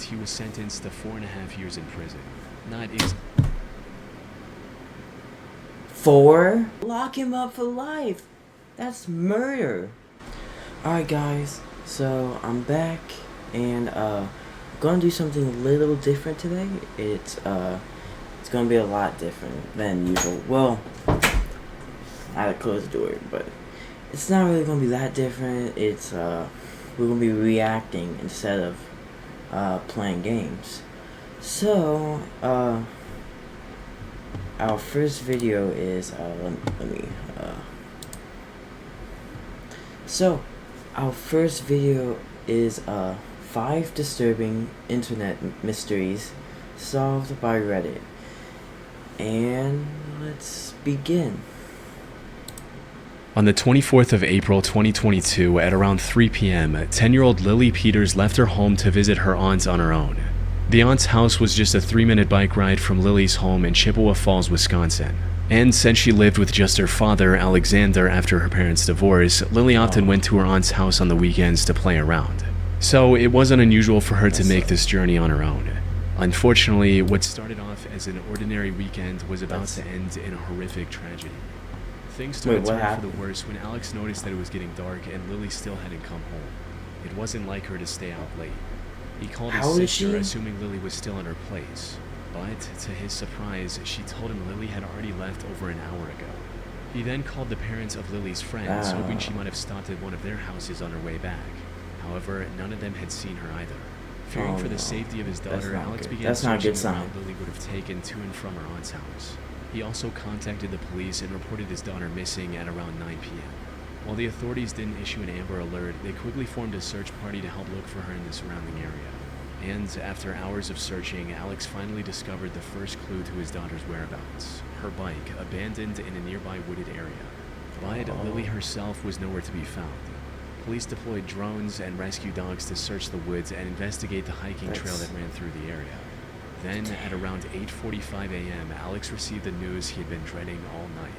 he was sentenced to 4.5 years in prison. Not 4? Lock him up for life. That's murder. Alright guys, so I'm back and gonna do something a little different today. It's gonna be a lot different than usual. Well, I had to close the door, but it's not really gonna be that different. It's we're gonna be reacting instead of playing games. So our first video is so our first video is 5 disturbing internet mysteries solved by Reddit. And let's begin. On the 24th of April 2022 at around 3 p.m., 10-year-old Lily Peters left her home to visit her aunt on her own. The aunt's house was just a 3-minute bike ride from Lily's home in Chippewa Falls, Wisconsin. And since she lived with just her father, Alexander, after her parents' divorce, Lily often went to her aunt's house on the weekends to play around. So it wasn't unusual for her to make this journey on her own. Unfortunately, what started off as an ordinary weekend was about to end in a horrific tragedy. Things took a turn for the worse when Alex noticed that it was getting dark and Lily still hadn't come home. It wasn't like her to stay out late. He called his sister, assuming Lily was still in her place. But, to his surprise, she told him Lily had already left over an hour ago. He then called the parents of Lily's friends, hoping she might have stopped at one of their houses on her way back. However, none of them had seen her either. Fearing for the safety of his daughter, Alex began searching the route Lily would have taken to and from her aunt's house. He also contacted the police and reported his daughter missing at around 9 p.m. While the authorities didn't issue an Amber Alert, they quickly formed a search party to help look for her in the surrounding area. And after hours of searching, Alex finally discovered the first clue to his daughter's whereabouts: her bike, abandoned in a nearby wooded area. But Lily herself was nowhere to be found. Police deployed drones and rescue dogs to search the woods and investigate the hiking trail that ran through the area. Then, at around 8:45 a.m., Alex received the news he had been dreading all night.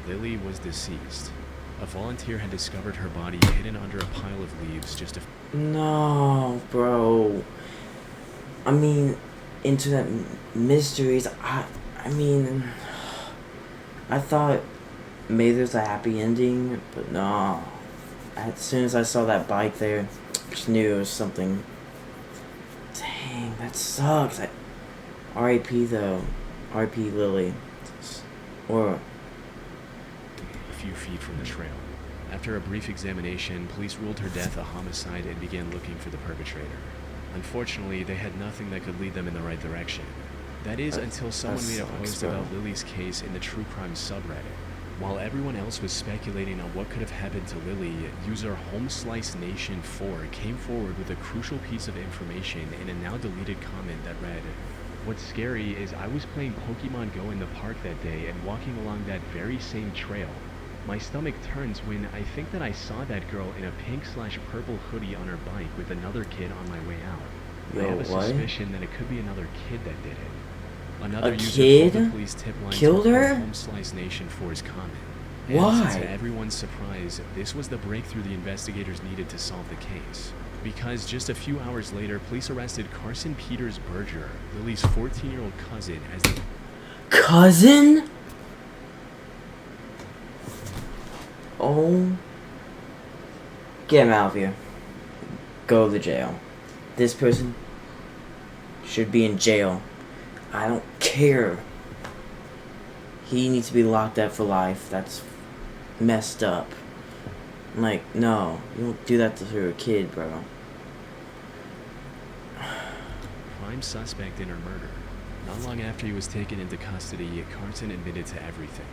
Lily was deceased. A volunteer had discovered her body hidden under a pile of leaves just a... No, bro. I mean, internet mysteries, I mean, I thought maybe there's a happy ending, but no. As soon as I saw that bike there, I just knew it was something. Dang, that sucks. R.I.P. though. R.I.P. Lily. Or... a few feet from the trail. After a brief examination, police ruled her death a homicide and began looking for the perpetrator. Unfortunately, they had nothing that could lead them in the right direction. That is, until someone made a post about Lily's case in the True Crime subreddit. While everyone else was speculating on what could have happened to Lily, user HomesliceNation4 came forward with a crucial piece of information in a now-deleted comment that read, "What's scary is I was playing Pokemon Go in the park that day and walking along that very same trail. My stomach turns when I think that I saw that girl in a pink/purple hoodie on her bike with another kid on my way out. I have a suspicion that it could be another kid that did it." Another user called the police tip line killed her? HomesliceNation4's comment. Why? And to everyone's surprise, this was the breakthrough the investigators needed to solve the case. Because just a few hours later, police arrested Carson Peters Berger, Lily's 14-year-old cousin, as the... Cousin? Oh. Get him out of here. Go to jail. This person should be in jail. I don't care. He needs to be locked up for life. That's messed up. Like, no. You don't do that to a kid, bro. Prime suspect in her murder. Not long after he was taken into custody, Carson admitted to everything.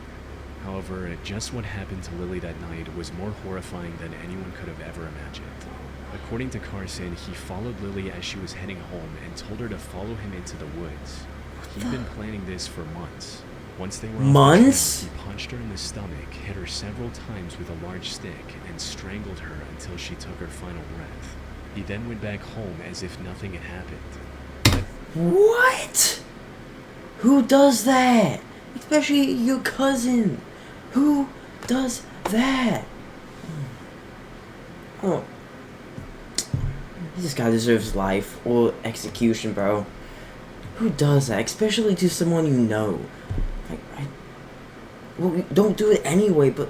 However, just what happened to Lily that night was more horrifying than anyone could have ever imagined. According to Carson, he followed Lily as she was heading home and told her to follow him into the woods. He'd been planning this for months. Once they were off the trail, he punched her in the stomach, hit her several times with a large stick, and strangled her until she took her final breath. He then went back home as if nothing had happened. What? Who does that? Especially your cousin. Who does that? Oh. This guy deserves life or execution, bro. Who does that? Especially to someone you know. Well, don't do it anyway, but...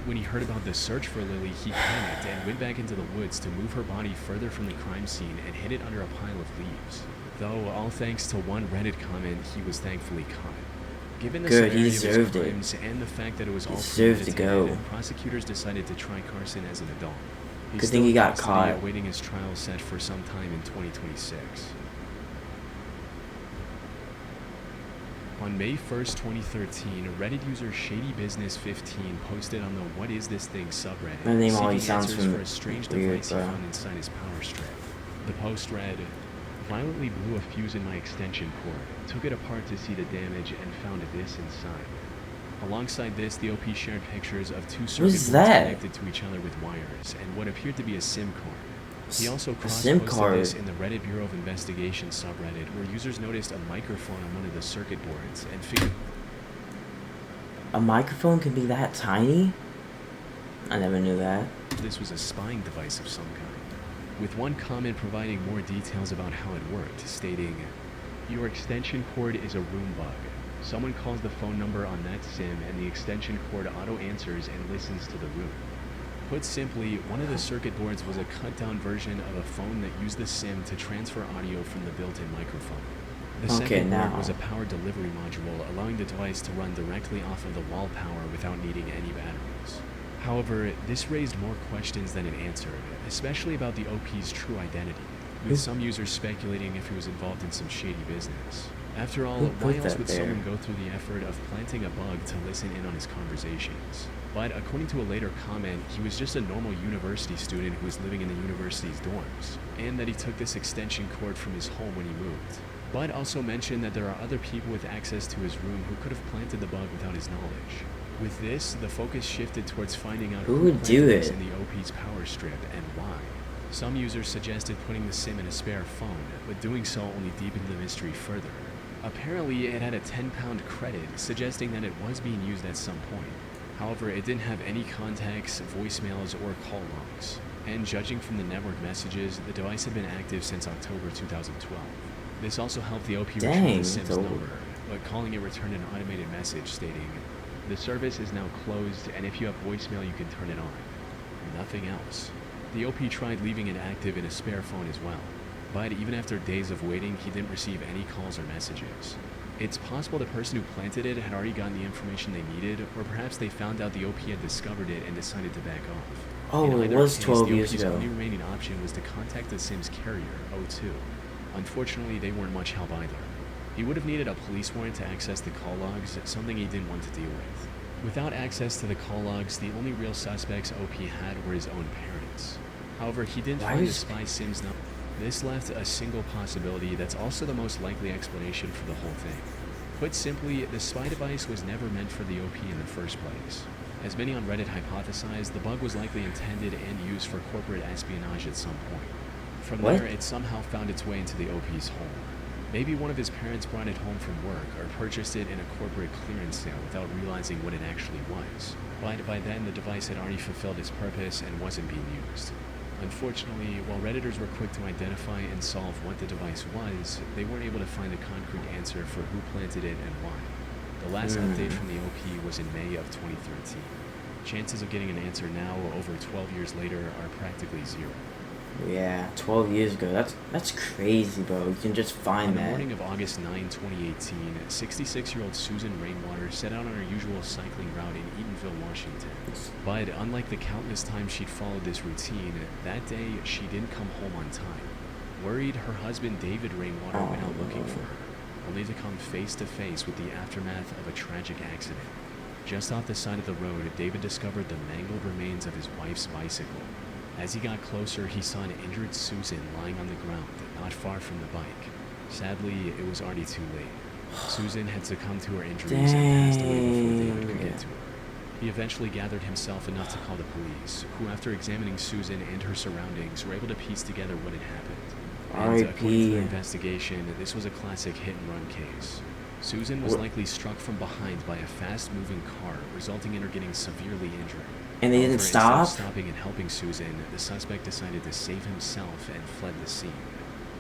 When he heard about the search for Lily, he panicked and went back into the woods to move her body further from the crime scene and hid it under a pile of leaves. Though, all thanks to one Reddit comment, he was thankfully caught. Given the severity of his crimes and the fact that it was all premeditated, prosecutors decided to try Carson as an adult. Good thing he got caught. Awaiting his trial set for some time in 2026. On May 1st, 2013, Reddit user ShadyBusiness15 posted on the What Is This Thing subreddit My name always seeking sounds answers for a strange weird, device he found inside his power strip. The post read, "Violently blew a fuse in my extension cord, took it apart to see the damage, and found this inside." Alongside this, the OP shared pictures of two circuit boards connected to each other with wires and what appeared to be a SIM card. He also cross-posted this in the Reddit Bureau of Investigation subreddit, where users noticed a microphone on one of the circuit boards and figured... A microphone can be that tiny? I never knew that. This was a spying device of some kind, with one comment providing more details about how it worked, stating, "Your extension cord is a room bug. Someone calls the phone number on that SIM and the extension cord auto-answers and listens to the room." Put simply, one of the circuit boards was a cut-down version of a phone that used the SIM to transfer audio from the built-in microphone. The second board was a power delivery module, allowing the device to run directly off of the wall power without needing any batteries. However, this raised more questions than it answered, especially about the OP's true identity, with some users speculating if he was involved in some shady business. After all, why else would someone go through the effort of planting a bug to listen in on his conversations? But according to a later comment, he was just a normal university student who was living in the university's dorms, and that he took this extension cord from his home when he moved. But also mentioned that there are other people with access to his room who could have planted the bug without his knowledge. With this, the focus shifted towards finding out who would do it in the OP's power strip and why. Some users suggested putting the SIM in a spare phone, but doing so only deepened the mystery further. Apparently, it had a 10-pound credit, suggesting that it was being used at some point. However, it didn't have any contacts, voicemails, or call logs. And judging from the network messages, the device had been active since October 2012. This also helped the OP retrieve the SIM's number, but calling it returned an automated message stating, "The service is now closed, and if you have voicemail, you can turn it on." Nothing else. The OP tried leaving it active in a spare phone as well, but even after days of waiting, he didn't receive any calls or messages. It's possible the person who planted it had already gotten the information they needed, or perhaps they found out the OP had discovered it and decided to back off. Oh, it was 12 years ago. The OP's only remaining option was to contact the SIM's carrier, O2. Unfortunately, they weren't much help either. He would have needed a police warrant to access the call logs, something he didn't want to deal with. Without access to the call logs, the only real suspects OP had were his own parents. However, he didn't find the spy SIM's number. This left a single possibility that's also the most likely explanation for the whole thing. Put simply, the spy device was never meant for the OP in the first place. As many on Reddit hypothesized, the bug was likely intended and used for corporate espionage at some point. From there, it somehow found its way into the OP's home. Maybe one of his parents brought it home from work or purchased it in a corporate clearance sale without realizing what it actually was. But by then, the device had already fulfilled its purpose and wasn't being used. Unfortunately, while Redditors were quick to identify and solve what the device was, they weren't able to find a concrete answer for who planted it and why. The last update from the OP was in May of 2013. Chances of getting an answer now, over 12 years later, are practically zero. Yeah, 12 years ago. That's crazy, bro. You can just find that. On the morning of August 9, 2018, 66-year-old Susan Rainwater set out on her usual cycling route in Eatonville, Washington. But unlike the countless times she'd followed this routine, that day she didn't come home on time. Worried, her husband David Rainwater went out looking for her, only to come face to face with the aftermath of a tragic accident. Just off the side of the road, David discovered the mangled remains of his wife's bicycle. As he got closer, he saw an injured Susan lying on the ground, not far from the bike. Sadly, it was already too late. Susan had succumbed to her injuries and passed away before David could get to her. He eventually gathered himself enough to call the police, who, after examining Susan and her surroundings, were able to piece together what had happened. And according to their investigation, this was a classic hit-and-run case. Susan was likely struck from behind by a fast-moving car, resulting in her getting severely injured. And they didn't Instead stop? of stopping and helping Susan, the suspect decided to save himself and fled the scene.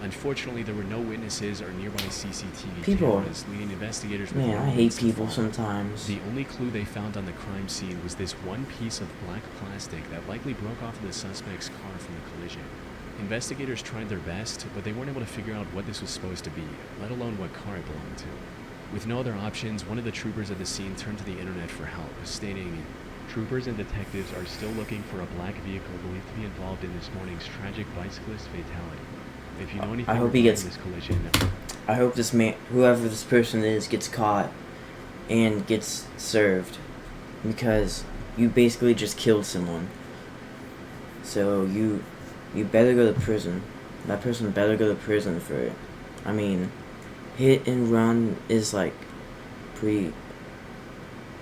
Unfortunately, there were no witnesses or nearby CCTV People- cameras, leaving investigators with Man, no I hate leads to people follow. sometimes. The only clue they found on the crime scene was this one piece of black plastic that likely broke off of the suspect's car from the collision. Investigators tried their best, but they weren't able to figure out what this was supposed to be, let alone what car it belonged to. With no other options, one of the troopers at the scene turned to the internet for help, stating, "Troopers and detectives are still looking for a black vehicle believed to be involved in this morning's tragic bicyclist fatality. If you know anything I hope he regarding gets- this collision..." I hope this man, whoever this person is, gets caught and gets served, because you basically just killed someone. So you better go to prison. That person better go to prison for it. I mean, hit and run is like pretty.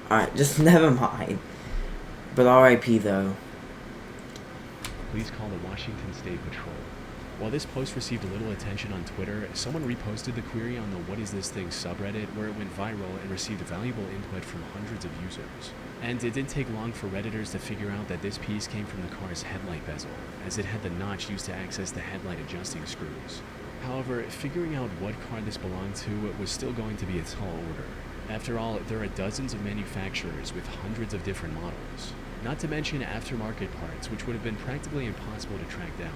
Alright, just never mind. But R.I.P. though. Please call the Washington State Patrol. While this post received little attention on Twitter, someone reposted the query on the What Is This Thing subreddit, where it went viral and received valuable input from hundreds of users. And it didn't take long for Redditors to figure out that this piece came from the car's headlight bezel, as it had the notch used to access the headlight adjusting screws. However, figuring out what car this belonged to was still going to be a tall order. After all, there are dozens of manufacturers with hundreds of different models. Not to mention aftermarket parts, which would have been practically impossible to track down.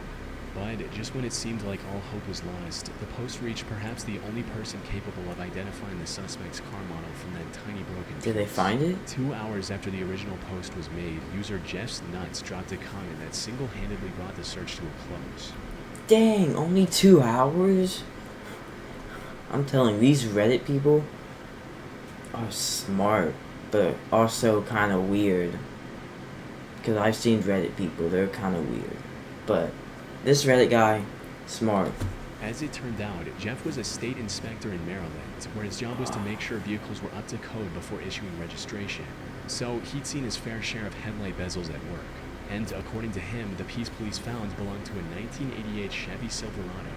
But just when it seemed like all hope was lost, the post reached perhaps the only person capable of identifying the suspect's car model from that tiny broken Did they piece. find it? 2 hours after the original post was made, user Jeff's Nuts dropped a comment that single-handedly brought the search to a close. Dang, only 2 hours? I'm telling you, these Reddit people are smart, but also kind of weird. Because I've seen Reddit people, they're kind of weird. But this Reddit guy, smart. As it turned out, Jeff was a state inspector in Maryland, where his job was to make sure vehicles were up to code before issuing registration. So he'd seen his fair share of headlight bezels at work. And according to him, the piece police found belonged to a 1988 Chevy Silverado.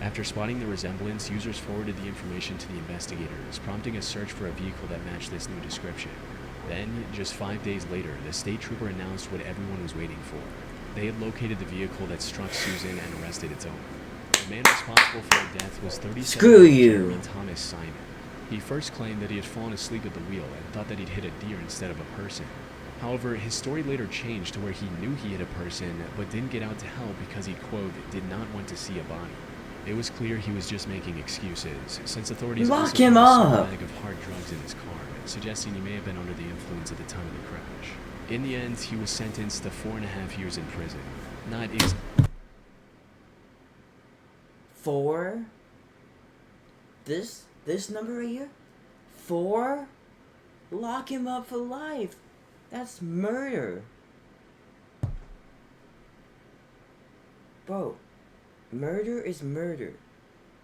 After spotting the resemblance, users forwarded the information to the investigators, prompting a search for a vehicle that matched this new description. Then, just 5 days later, the state trooper announced what everyone was waiting for. They had located the vehicle that struck Susan and arrested its owner. The man responsible for her death was 37-year-old Jeremy Thomas Simon. He first claimed that he had fallen asleep at the wheel and thought that he'd hit a deer instead of a person. However, his story later changed to where he knew he hit a person, but didn't get out to help because he, quote, did not want to see a body. It was clear he was just making excuses, since authorities Lock also him found a small up! bag of hard drugs in his car, suggesting he may have been under the influence at the time of the crash. In the end, he was sentenced to 4.5 years in prison. Not ex- 4? This number right here? 4? Lock him up for life. That's murder. Bro, murder is murder.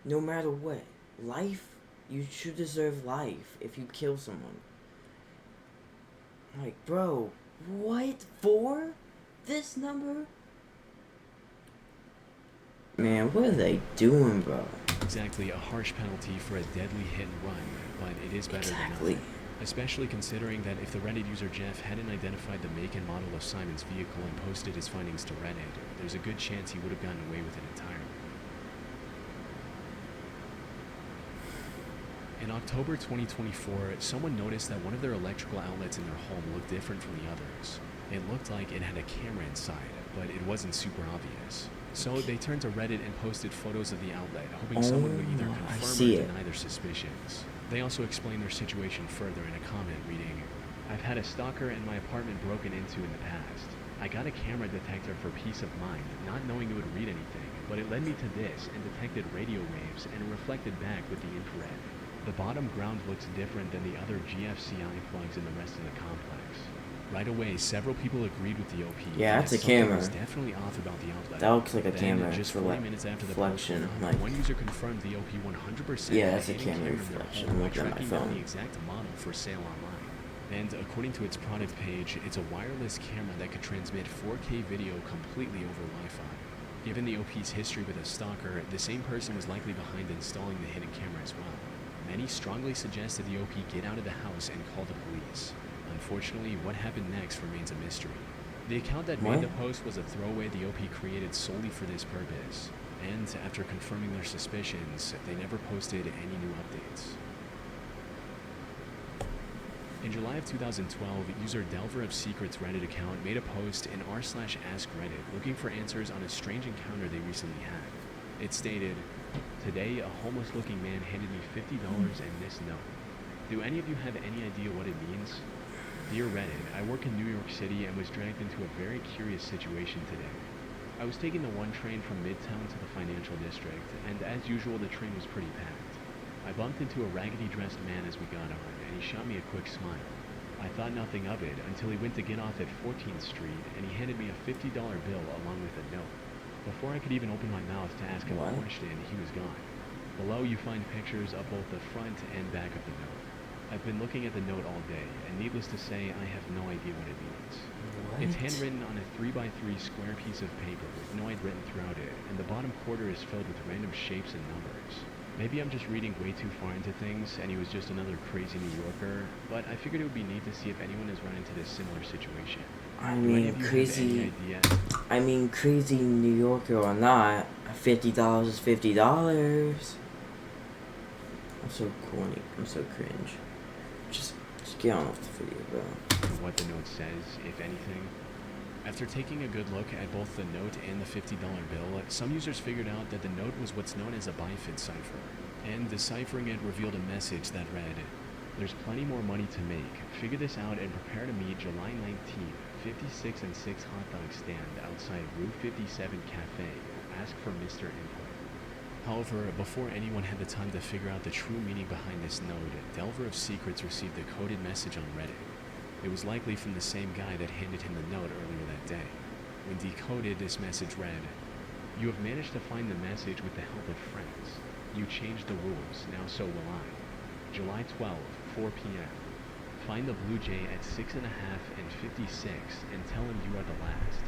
No matter what. Life, you should deserve life if you kill someone. Like, bro, what? 4? This number? Man, what are they doing, bro? exactly a harsh penalty for a deadly hit and run, but it is better Exactly. than nothing. Especially considering that if the Reddit user Jeff hadn't identified the make and model of Simon's vehicle and posted his findings to Reddit, there's a good chance he would have gotten away with it entirely. In October 2024, someone noticed that one of their electrical outlets in their home looked different from the others. It looked like it had a camera inside, but it wasn't super obvious. So they turned to Reddit and posted photos of the outlet, hoping someone would either I confirm see or it. deny their suspicions. They also explained their situation further in a comment reading, "I've had a stalker in my apartment broken into in the past. I got a camera detector for peace of mind, not knowing it would read anything, but it led me to this and detected radio waves and reflected back with the infrared. The bottom ground looks different than the other GFCI plugs in the rest of the complex." Right away, several people agreed with the OP. Yeah, that that's a something camera. was definitely off about the outlet. That looks like a Then, camera just for 40 like minutes after the reflection, post went like up, one user confirmed the OP 100% Yeah, had that's a hidden camera in their reflection. home I'm by looking at my tracking down phone. the exact model for sale online. And according to its product page, it's a wireless camera that could transmit 4K video completely over Wi-Fi. Given the OP's history with a stalker, the same person was likely behind installing the hidden camera as well. Many strongly suggested the OP get out of the house and call the police. Unfortunately, what happened next remains a mystery. The account that What? made the post was a throwaway the OP created solely for this purpose, and after confirming their suspicions, they never posted any new updates. In July of 2012, user Delver of Secrets Reddit account made a post in r/askreddit looking for answers on a strange encounter they recently had. It stated, "Today, a homeless-looking man handed me $50 and this note. Do any of you have any idea what it means? Dear Reddit, I work in New York City and was dragged into a very curious situation today. I was taking the 1 train from Midtown to the financial district, and as usual, the train was pretty packed. I bumped into a raggedy-dressed man as we got on, and he shot me a quick smile. I thought nothing of it until he went to get off at 14th Street, and he handed me a $50 bill along with a note. Before I could even open my mouth to ask him a question, he was gone. Below you find pictures of both the front and back of the note. I've been looking at the note all day, and needless to say, I have no idea what it means. It's handwritten on a 3x3 square piece of paper with no written throughout it, and the bottom quarter is filled with random shapes and numbers. Maybe I'm just reading way too far into things, and he was just another crazy New Yorker, but I figured it would be neat to see if anyone has run into this similar situation. I Do any mean, of you have crazy. any idea? I mean, crazy New Yorker or not, $50 is $50. I'm so corny. I'm so cringe. Just get on with the video, bro. What the note says, if anything. After taking a good look at both the note and the $50 bill, some users figured out that the note was what's known as a bifid cipher, and deciphering it revealed a message that read, "There's plenty more money to make. Figure this out and prepare to meet July 19th, 56 and 6 hot dog stand outside Route 57 Cafe. Ask for Mr. Input." However, before anyone had the time to figure out the true meaning behind this note, Delver of Secrets received a coded message on Reddit. It was likely from the same guy that handed him the note earlier that day. When decoded, this message read, "You have managed to find the message with the help of friends. You changed the rules, now so will I. July 12th, 4 p.m. Find the Blue Jay at 6.5 and 56 and tell him you are the last."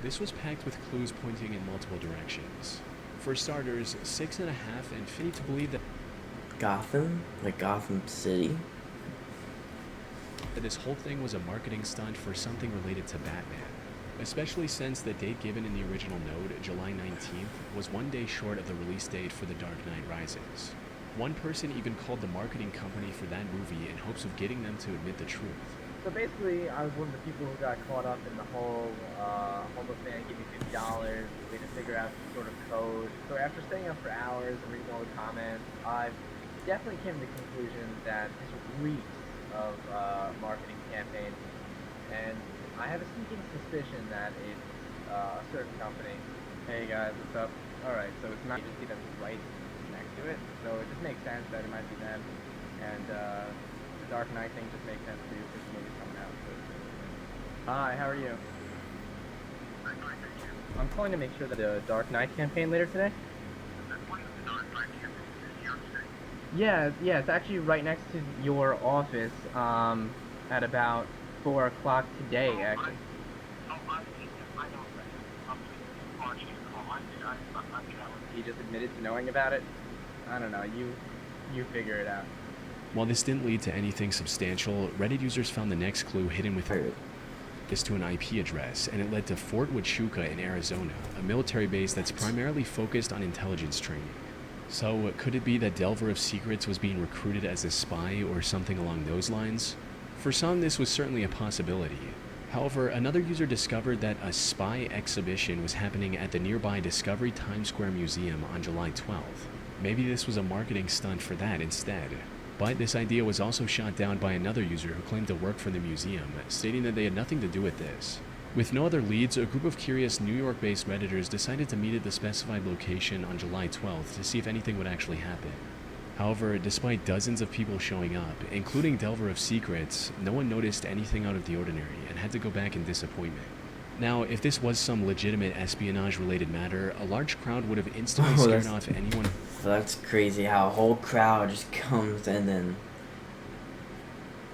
This was packed with clues pointing in multiple directions. For starters, 6.5 and 50 to believe that Gotham? Like Gotham City? this whole thing was a marketing stunt for something related to Batman, especially since the date given in the original note, July 19th, was 1 day short of the release date for The Dark Knight Rises. One person even called the marketing company for that movie in hopes of getting them to admit the truth. So basically, I was one of the people who got caught up in the whole homeless man gave me $50, way to figure out some sort of code. So after staying up for hours and reading all the comments, I definitely came to the conclusion that this reeks of marketing campaign, and I have a sneaking suspicion that it's a certain company. Hey guys, what's up? Alright, so it's not, you just see them right next to it, so it just makes sense that it might be them, and the Dark Knight thing just makes sense too, because the movie's coming out. So. Hi, how are you? I'm calling to make sure that the Dark Knight campaign later today. Yeah, it's actually right next to your office, at about 4 o'clock today, actually. He just admitted to knowing about it? I don't know, you figure it out. While this didn't lead to anything substantial, Reddit users found the next clue hidden within this to an IP address, and it led to Fort Huachuca in Arizona, a military base that's primarily focused on intelligence training. So, could it be that Delver of Secrets was being recruited as a spy or something along those lines? For some, this was certainly a possibility. However, another user discovered that a spy exhibition was happening at the nearby Discovery Times Square Museum on July 12th. Maybe this was a marketing stunt for that instead. But this idea was also shot down by another user who claimed to work for the museum, stating that they had nothing to do with this. With no other leads, a group of curious New York-based Redditors decided to meet at the specified location on July 12th to see if anything would actually happen. However, despite dozens of people showing up, including Delver of Secrets, no one noticed anything out of the ordinary and had to go back in disappointment. Now, if this was some legitimate espionage-related matter, a large crowd would have instantly scared off anyone. That's crazy how a whole crowd just comes and then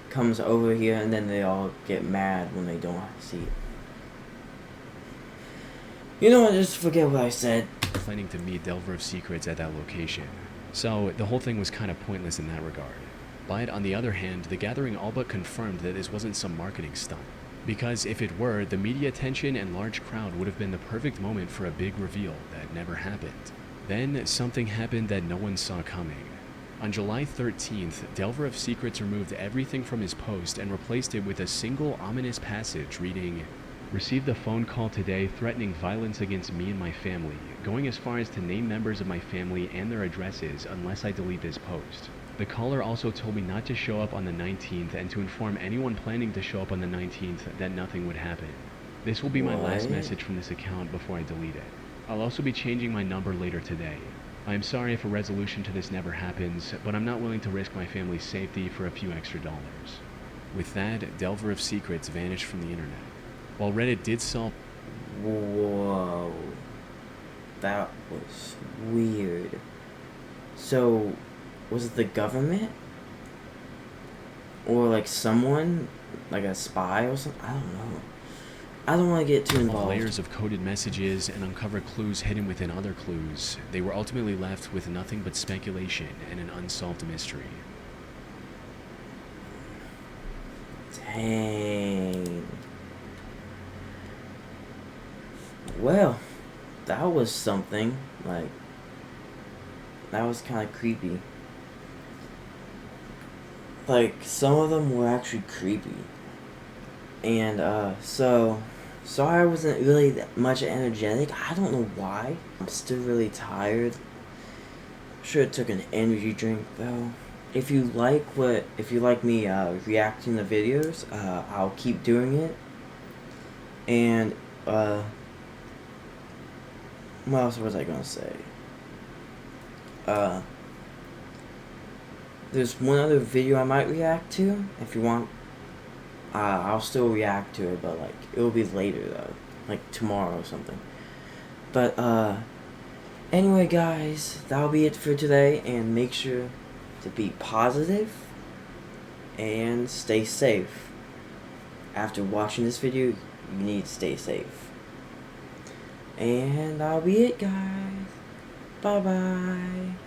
comes over here and then they all get mad when they don't see it. You know what, just forget what I said. Planning to meet Delver of Secrets at that location. So, the whole thing was kind of pointless in that regard. But on the other hand, the gathering all but confirmed that this wasn't some marketing stunt. Because if it were, the media attention and large crowd would have been the perfect moment for a big reveal that never happened. Then something happened that no one saw coming. On July 13th, Delver of Secrets removed everything from his post and replaced it with a single ominous passage reading, "Received a phone call today threatening violence against me and my family, going as far as to name members of my family and their addresses unless I delete this post. The caller also told me not to show up on the 19th and to inform anyone planning to show up on the 19th that nothing would happen. This will be my last What? message from this account before I delete it. I'll also be changing my number later today. I am sorry if a resolution to this never happens, but I'm not willing to risk my family's safety for a few extra dollars." With that, Delver of Secrets vanished from the internet. While Reddit did solve Whoa. That was weird. So, was it the government? Or like someone? Like a spy or something? I don't know. I don't want to get too involved. layers of coded messages and uncover clues hidden within other clues, they were ultimately left with nothing but speculation and an unsolved mystery. Dang. Well, that was something. Like, that was kind of creepy. Like, some of them were actually creepy. And, so, sorry I wasn't really that much energetic. I don't know why. I'm still really tired. Should have took an energy drink, though. If you like me, reacting to videos, I'll keep doing it. And, what else was I gonna say? There's one other video I might react to. If you want, I'll still react to it, but like it'll be later though, like tomorrow or something. But anyway, guys, that'll be it for today, and make sure to be positive and stay safe. After watching this video, you need to stay safe. And that'll be it, guys. Bye bye.